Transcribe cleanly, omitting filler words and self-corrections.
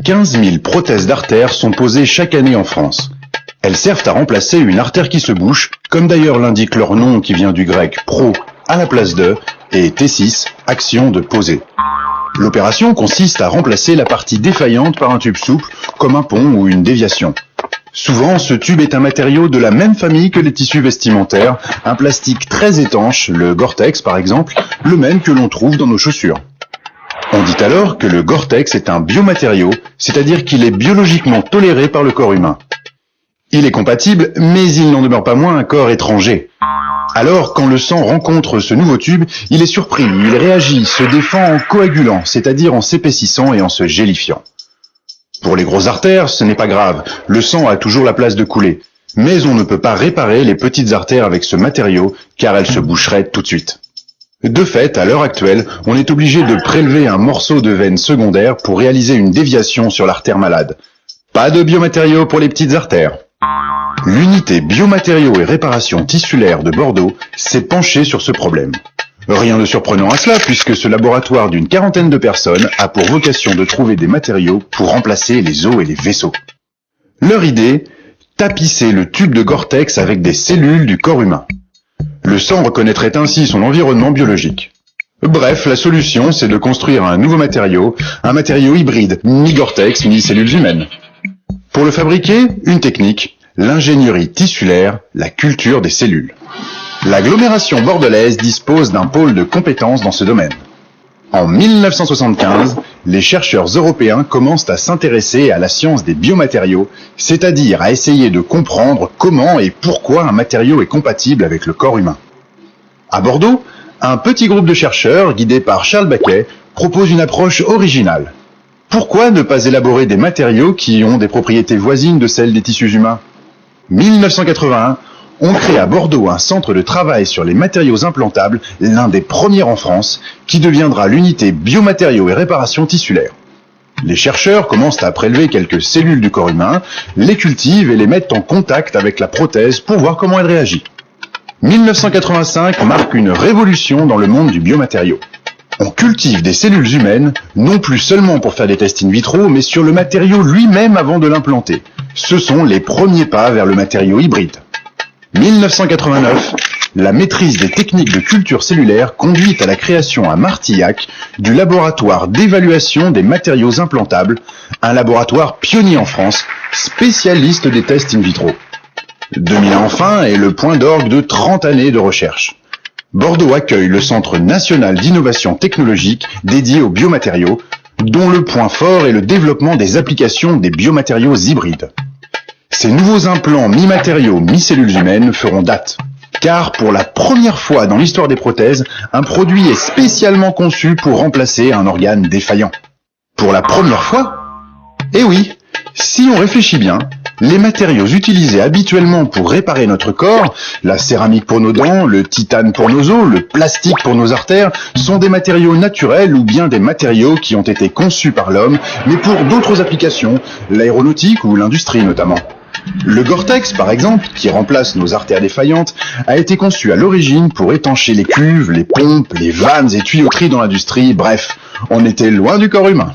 15 000 prothèses d'artères sont posées chaque année en France. Elles servent à remplacer une artère qui se bouche, comme d'ailleurs l'indique leur nom qui vient du grec pro à la place de et T6, action de poser. L'opération consiste à remplacer la partie défaillante par un tube souple, comme un pont ou une déviation. Souvent, ce tube est un matériau de la même famille que les tissus vestimentaires, un plastique très étanche, le Gore-Tex par exemple, le même que l'on trouve dans nos chaussures. On dit alors que le Gore-Tex est un biomatériau, c'est-à-dire qu'il est biologiquement toléré par le corps humain. Il est compatible, mais il n'en demeure pas moins un corps étranger. Alors, quand le sang rencontre ce nouveau tube, il est surpris, il réagit, se défend en coagulant, c'est-à-dire en s'épaississant et en se gélifiant. Pour les grosses artères, ce n'est pas grave, le sang a toujours la place de couler. Mais on ne peut pas réparer les petites artères avec ce matériau, car elles se boucheraient tout de suite. De fait, à l'heure actuelle, on est obligé de prélever un morceau de veine secondaire pour réaliser une déviation sur l'artère malade. Pas de biomatériaux pour les petites artères. L'unité biomatériaux et réparation tissulaire de Bordeaux s'est penchée sur ce problème. Rien de surprenant à cela, puisque ce laboratoire d'une quarantaine de personnes a pour vocation de trouver des matériaux pour remplacer les os et les vaisseaux. Leur idée, tapisser le tube de Gore-Tex avec des cellules du corps humain. Le sang reconnaîtrait ainsi son environnement biologique. Bref, la solution, c'est de construire un nouveau matériau, un matériau hybride, mi-Gore-Tex, mi-cellules humaines. Pour le fabriquer, une technique, l'ingénierie tissulaire, la culture des cellules. L'agglomération bordelaise dispose d'un pôle de compétences dans ce domaine. En 1975, les chercheurs européens commencent à s'intéresser à la science des biomatériaux, c'est-à-dire à essayer de comprendre comment et pourquoi un matériau est compatible avec le corps humain. À Bordeaux, un petit groupe de chercheurs, guidé par Charles Baquet, propose une approche originale. Pourquoi ne pas élaborer des matériaux qui ont des propriétés voisines de celles des tissus humains ? 1981, on crée à Bordeaux un centre de travail sur les matériaux implantables, l'un des premiers en France, qui deviendra l'unité biomatériaux et réparation tissulaire. Les chercheurs commencent à prélever quelques cellules du corps humain, les cultivent et les mettent en contact avec la prothèse pour voir comment elle réagit. 1985 marque une révolution dans le monde du biomatériau. On cultive des cellules humaines, non plus seulement pour faire des tests in vitro, mais sur le matériau lui-même avant de l'implanter. Ce sont les premiers pas vers le matériau hybride. 1989, la maîtrise des techniques de culture cellulaire conduit à la création à Martillac du laboratoire d'évaluation des matériaux implantables, un laboratoire pionnier en France, spécialiste des tests in vitro. 2001 enfin est le point d'orgue de 30 années de recherche. Bordeaux accueille le Centre national d'innovation technologique dédié aux biomatériaux, dont le point fort est le développement des applications des biomatériaux hybrides. Ces nouveaux implants mi-matériaux, mi-cellules humaines feront date. Car pour la première fois dans l'histoire des prothèses, un produit est spécialement conçu pour remplacer un organe défaillant. Pour la première fois ? Eh oui, si on réfléchit bien, les matériaux utilisés habituellement pour réparer notre corps, la céramique pour nos dents, le titane pour nos os, le plastique pour nos artères, sont des matériaux naturels ou bien des matériaux qui ont été conçus par l'homme, mais pour d'autres applications, l'aéronautique ou l'industrie notamment. Le Gore-Tex, par exemple, qui remplace nos artères défaillantes, a été conçu à l'origine pour étancher les cuves, les pompes, les vannes et tuyauteries dans l'industrie, bref, on était loin du corps humain.